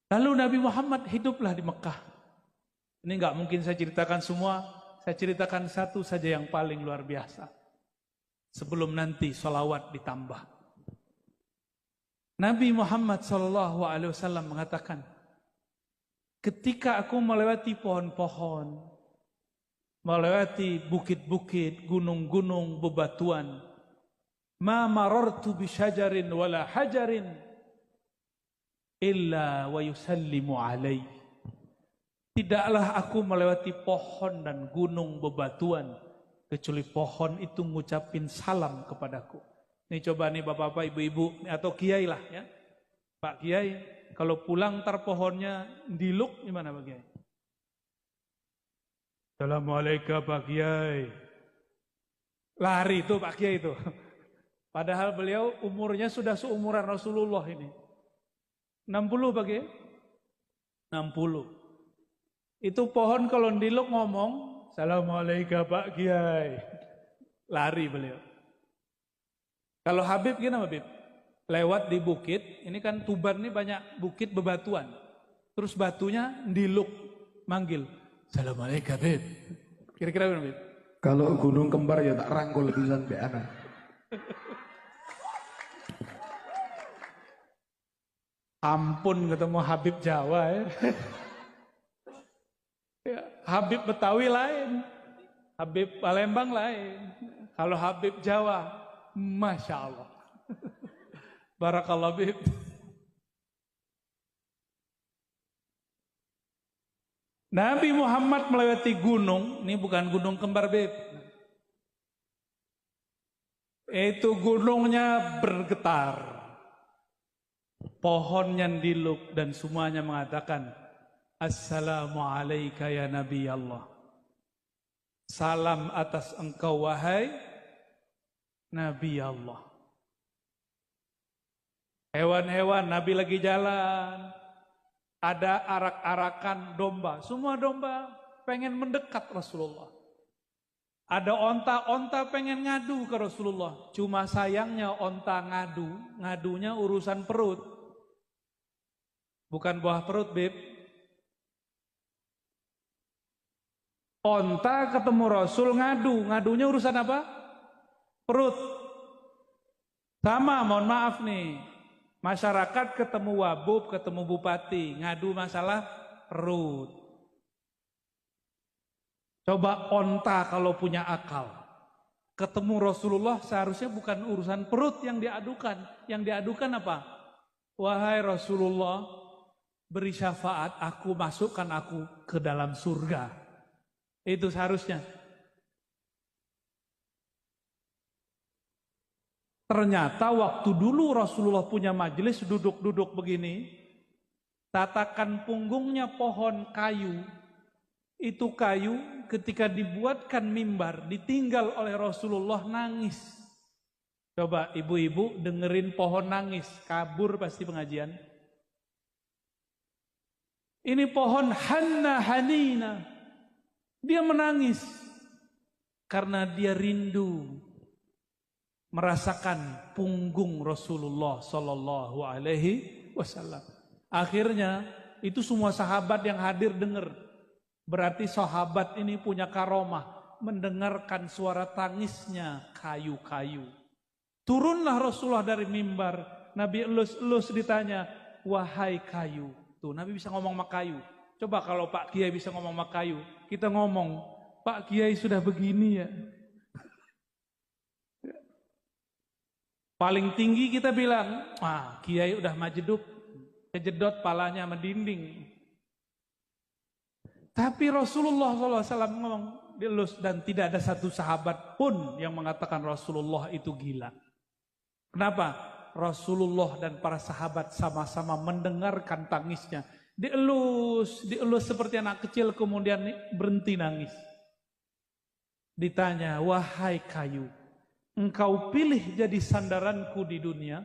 Lalu Nabi Muhammad hiduplah di Mekah. Ini nggak mungkin saya ceritakan semua, saya ceritakan satu saja yang paling luar biasa. Sebelum nanti sholawat ditambah. Nabi Muhammad SAW mengatakan, ketika aku melewati pohon-pohon, melewati bukit-bukit, gunung-gunung, bebatuan, ma marartu bi syajarin wala hajarin illa wa yusallimu alaihi. Tidaklah aku melewati pohon dan gunung bebatuan kecuali pohon itu ngucapin salam kepadaku. Nih coba nih bapak-bapak, ibu-ibu atau kiai lah ya. Pak Kiai, kalau pulang ntar pohonnya diluk gimana Pak Kiai? Assalamualaikum Pak Kiai. Lari itu Pak Kiai itu. Padahal beliau umurnya sudah seumuran Rasulullah ini. 60 Pak Kiai? 60. Itu pohon kalau diluk ngomong, Assalamualaikum Pak Kiai. Lari beliau. Kalau Habib gimana Habib? Lewat di bukit, ini kan Tuban ini banyak bukit bebatuan. Terus batunya diluk, manggil. Assalamualaikum Habib. Kira-kira gimana Habib? Kalau gunung kembar ya tak rangkul pisan mbek anak. Ampun ketemu Habib Jawa ya. Habib Betawi lain, Habib Palembang lain. Kalau Habib Jawa, Masya Allah. Barakallah Habib. Nabi Muhammad melewati gunung, ini bukan gunung kembar Habib. Itu gunungnya bergetar. Pohonnya diluk dan semuanya mengatakan, Assalamualaikum ya Nabi Allah. Salam atas engkau wahai Nabi Allah. Hewan-hewan Nabi lagi jalan. Ada arak-arakan domba. Semua domba pengen mendekat Rasulullah. Ada onta-onta pengen ngadu ke Rasulullah. Cuma sayangnya onta ngadunya urusan perut. Bukan buah perut, Beb. Onta ketemu Rasul ngadunya urusan apa? Perut. Sama, mohon maaf nih. Masyarakat ketemu wabub, ketemu bupati, ngadu masalah perut. Coba onta kalau punya akal. Ketemu Rasulullah seharusnya bukan urusan perut yang diadukan. Yang diadukan apa? Wahai Rasulullah, beri syafaat, aku masukkan aku ke dalam surga. Itu seharusnya. Ternyata waktu dulu Rasulullah punya majelis duduk-duduk begini, tatakan punggungnya pohon kayu. Itu kayu ketika dibuatkan mimbar, ditinggal oleh Rasulullah nangis. Coba ibu-ibu dengerin pohon nangis, kabur pasti pengajian. Ini pohon Hanna Hanina. Dia menangis karena dia rindu merasakan punggung Rasulullah Sallallahu Alaihi Wasallam. Akhirnya itu semua sahabat yang hadir dengar. Berarti sahabat ini punya karomah mendengarkan suara tangisnya kayu-kayu. Turunlah Rasulullah dari mimbar. Nabi elus-elus ditanya, wahai kayu. Tuh Nabi bisa ngomong sama kayu. Coba kalau Pak Kiai bisa ngomong sama kayu, kita ngomong, Pak Kiai sudah begini ya. Paling tinggi kita bilang, Kiai udah majeduk, kejedot palanya sama dinding. Tapi Rasulullah SAW ngomong, dielus, dan tidak ada satu sahabat pun yang mengatakan Rasulullah itu gila. Kenapa? Rasulullah dan para sahabat sama-sama mendengarkan tangisnya. Dielus seperti anak kecil kemudian berhenti nangis. Ditanya, wahai kayu, engkau pilih jadi sandaranku di dunia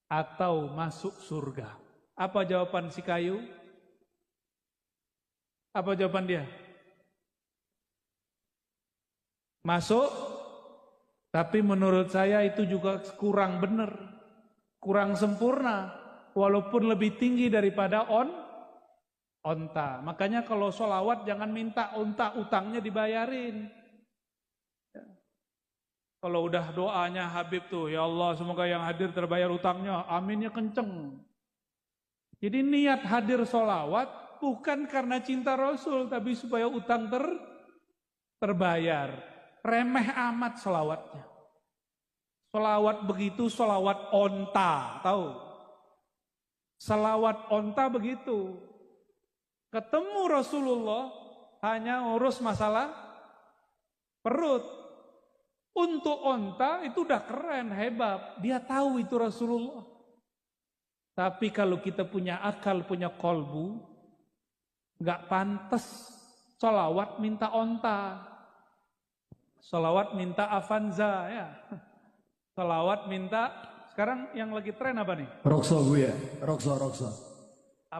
atau masuk surga? Apa jawaban si kayu? Apa jawaban dia? Masuk, tapi menurut saya itu juga kurang benar, kurang sempurna. walaupun lebih tinggi daripada onta. Makanya kalau sholawat jangan minta onta utangnya dibayarin. Kalau udah doanya Habib tuh, ya Allah semoga yang hadir terbayar utangnya, aminnya kenceng. Jadi niat hadir sholawat bukan karena cinta Rasul, tapi supaya utang terbayar. Remeh amat sholawatnya. Sholawat begitu, sholawat onta, tahu? Sholawat onta begitu. Ketemu Rasulullah hanya urus masalah perut. Untuk onta itu udah keren, hebat. Dia tahu itu Rasulullah. Tapi kalau kita punya akal, punya kolbu, nggak pantas sholawat minta onta. Sholawat minta Avanza ya. Sholawat minta, sekarang yang lagi tren apa nih? Rokso bu ya, rokso.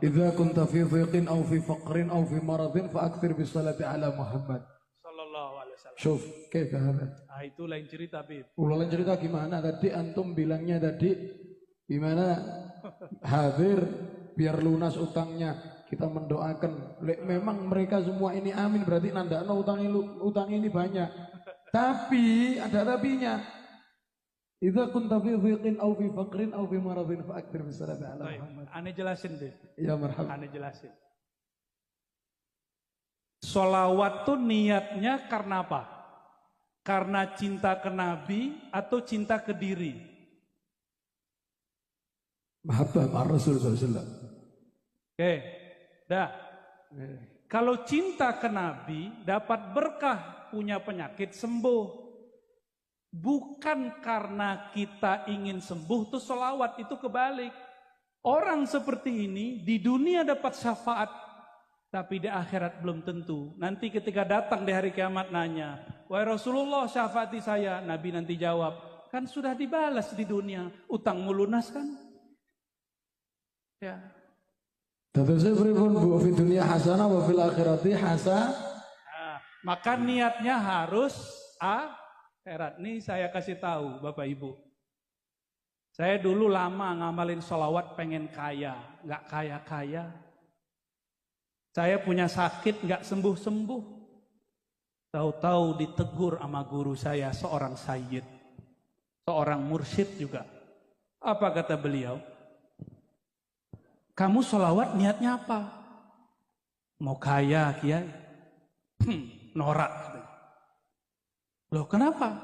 Idza kunta fi dhiqin aw fi faqrin aw fi maradin fa akthir bis salati ala Muhammad sallallahu alaihi wasallam. Syuf, kaifa hada? Ah itu lain cerita, Bib. Lain cerita gimana tadi antum bilangnya tadi gimana hadir biar lunas utangnya. Kita mendoakan, memang mereka semua ini amin berarti nandakno utang ini banyak. Tapi ada tapinya. Idza kunta fi dhiqin aw fi faqrin aw fi maradin fa akthir bis salati ala Muhammad. Ane jelasin deh. Ya marhaba. Ane jelasin. Sholawat tuh niatnya karena apa? Karena cinta ke Nabi atau cinta ke diri? Mahabbah ma Rasul sallallahu alaihi wasallam. Oke. Dah. Kalau cinta ke Nabi dapat berkah, punya penyakit sembuh. Bukan karena kita ingin sembuh tuh sholawat, itu kebalik. Orang seperti ini di dunia dapat syafaat, tapi di akhirat belum tentu. Nanti ketika datang di hari kiamat nanya, wahai Rasulullah syafaati saya, Nabi nanti jawab, kan sudah dibalas di dunia, utangmu lunas kan? Ya. Terus pripun bu fi dunia hasanah wa fil akhirati hasanah. Nah, maka niatnya harus akhirat. Nih saya kasih tahu Bapak Ibu. Saya dulu lama ngamalin sholawat pengen kaya, nggak kaya-kaya. Saya punya sakit nggak sembuh-sembuh. Tahu-tahu ditegur sama guru saya, seorang sayyid, seorang mursyid juga. Apa kata beliau? Kamu sholawat niatnya apa? Mau kaya, kiai? Norak. Loh kenapa?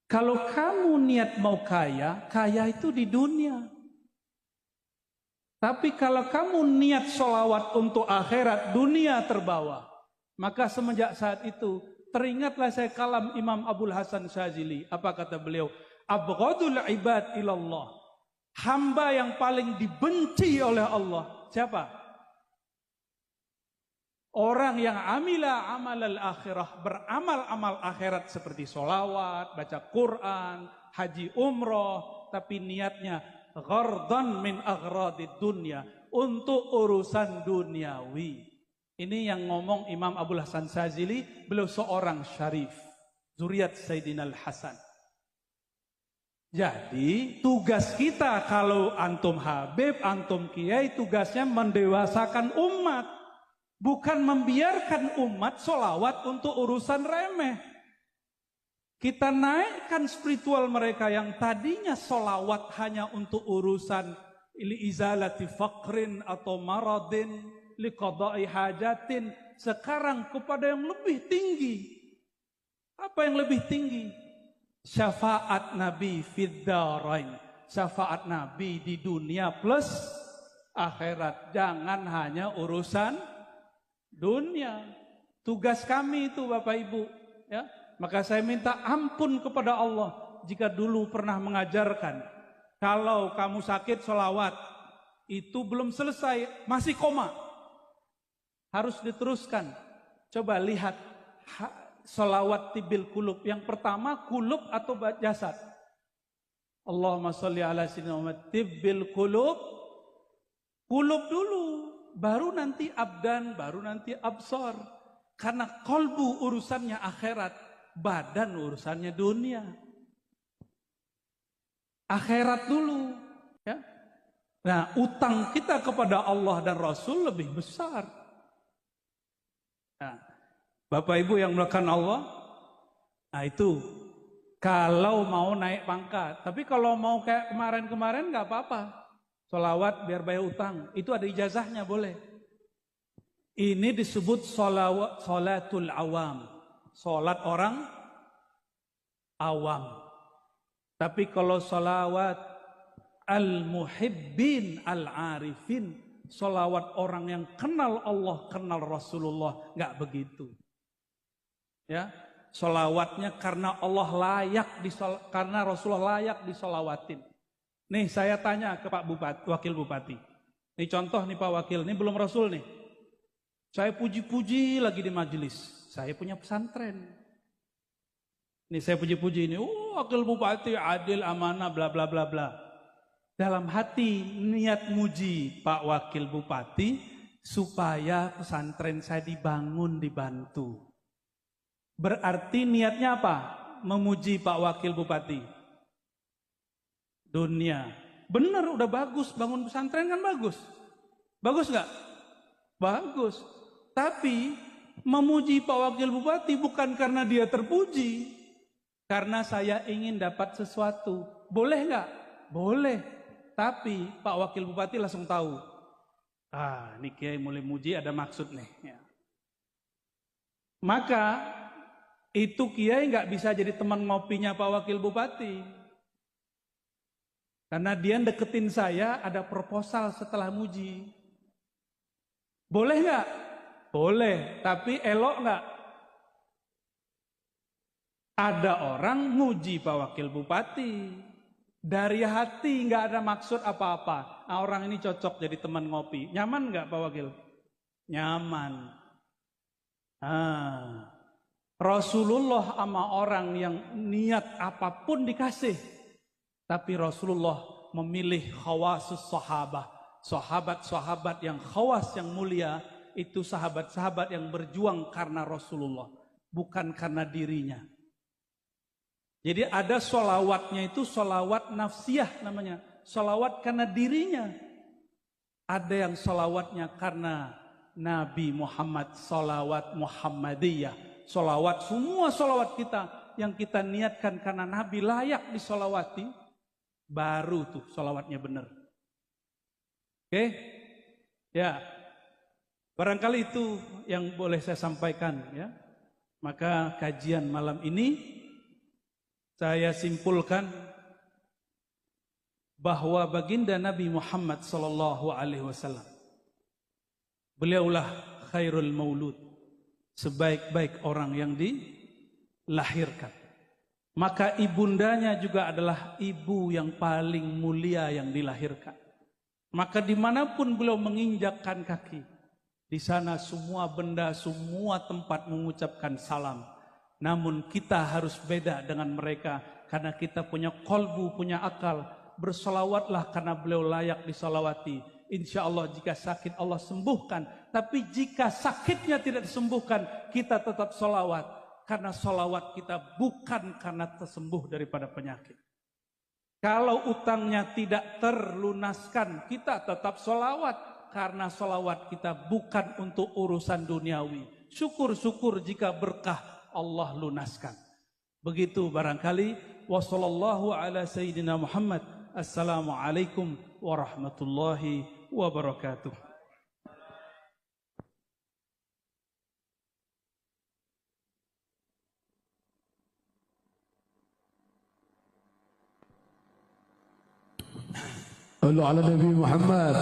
Kalau kamu niat mau kaya, kaya itu di dunia. Tapi kalau kamu niat sholawat untuk akhirat, dunia terbawa. Maka semenjak saat itu, teringatlah saya kalam Imam Abul Hasan Syazili. Apa kata beliau? Abghadul ibad ilallah. Hamba yang paling dibenci oleh Allah. Siapa? Orang yang amila amal al-akhirah, beramal amal akhirat seperti sholawat, baca Quran, haji umroh, tapi niatnya ghardan min aghradid dunya, untuk urusan duniawi. Ini yang ngomong Imam Abul Hasan Syazili, beliau seorang syarif, zuriat Sayyidina Al-Hasan. Jadi tugas kita kalau antum Habib, antum Kiai, tugasnya mendewasakan umat. Bukan membiarkan umat sholawat untuk urusan remeh. Kita naikkan spiritual mereka yang tadinya sholawat hanya untuk urusan izalati faqrin atau maradin, liqada'i hajatin. Sekarang kepada yang lebih tinggi. Apa yang lebih tinggi? Syafaat Nabi fid darain. Syafaat Nabi di dunia plus akhirat. Jangan hanya urusan dunia. Tugas kami itu Bapak Ibu, ya. Maka saya minta ampun kepada Allah jika dulu pernah mengajarkan kalau kamu sakit sholawat itu belum selesai, masih koma, harus diteruskan. Coba lihat sholawat tibil kulub. Yang pertama kulub atau jasad. Allahumma sholli ala sayyidina Muhammad. Tibil kulub, kulub dulu, baru nanti abdan, baru nanti absar. Karena kolbu urusannya akhirat, badan urusannya dunia. Akhirat dulu, Ya. Nah, utang kita kepada Allah dan Rasul lebih besar. Nah, Bapak Ibu yang melakukan Allah, nah itu kalau mau naik pangkat. Tapi kalau mau kayak kemarin-kemarin nggak apa-apa. Sholawat biar bayar utang, itu ada ijazahnya boleh. Ini disebut sholatul awam, sholat orang awam. Tapi kalau sholawat al-muhibbin al-arifin, sholawat orang yang kenal Allah, kenal Rasulullah, nggak begitu. Ya, sholawatnya karena Allah layak karena Rasulullah layak disolawatin. Nih saya tanya ke Pak Bupati, Wakil Bupati. Nih contoh nih Pak Wakil, ini belum Rasul nih. Saya puji-puji lagi di majelis. Saya punya pesantren. Nih saya puji-puji ini, Wakil Bupati adil, amanah, bla bla bla bla. Dalam hati niat muji Pak Wakil Bupati supaya pesantren saya dibangun, dibantu. Berarti niatnya apa? Memuji Pak Wakil Bupati. Dunia. Benar, udah bagus, bangun pesantren kan bagus. Bagus nggak? Bagus. Tapi memuji Pak Wakil Bupati bukan karena dia terpuji. Karena saya ingin dapat sesuatu. Boleh nggak? Boleh. Tapi Pak Wakil Bupati langsung tahu. Ah, ini Kiai mulai muji ada maksud nih. Ya. Maka itu Kiai nggak bisa jadi teman ngopinya Pak Wakil Bupati. Karena dia deketin saya ada proposal setelah muji. Boleh nggak? Boleh, tapi elok nggak? Ada orang muji Pak Wakil Bupati. Dari hati nggak ada maksud apa-apa. Nah, orang ini cocok jadi teman ngopi. Nyaman nggak Pak Wakil? Nyaman. Rasulullah sama orang yang niat apapun dikasih. Tapi Rasulullah memilih khawasus sahabah. Sahabat-sahabat yang khawas, yang mulia. Itu sahabat-sahabat yang berjuang karena Rasulullah. Bukan karena dirinya. Jadi ada sholawatnya itu sholawat nafsiyah namanya. Sholawat karena dirinya. Ada yang sholawatnya karena Nabi Muhammad. Sholawat Muhammadiyah. Sholawat, semua sholawat kita. Yang kita niatkan karena Nabi layak disolawati. Baru tuh sholawatnya benar. Oke? Ya. Barangkali itu yang boleh saya sampaikan ya. Maka kajian malam ini saya simpulkan bahwa baginda Nabi Muhammad sallallahu alaihi wasallam beliaulah khairul maulud, sebaik-baik orang yang dilahirkan. Maka ibundanya juga adalah ibu yang paling mulia yang dilahirkan. Maka dimanapun beliau menginjakkan kaki, di sana semua benda, semua tempat mengucapkan salam. Namun kita harus beda dengan mereka karena kita punya kolbu, punya akal. Bersolawatlah karena beliau layak disolawati. Insya Allah jika sakit Allah sembuhkan. Tapi jika sakitnya tidak disembuhkan, kita tetap solawat. Karena solawat kita bukan karena tersembuh daripada penyakit. Kalau utangnya tidak terlunaskan, kita tetap solawat. Karena solawat kita bukan untuk urusan duniawi. Syukur-syukur jika berkah Allah lunaskan. Begitu barangkali. Wassallallahu ala sayyidina Muhammad. Assalamualaikum warahmatullahi wabarakatuh. Sallu ala Nabi Muhammad.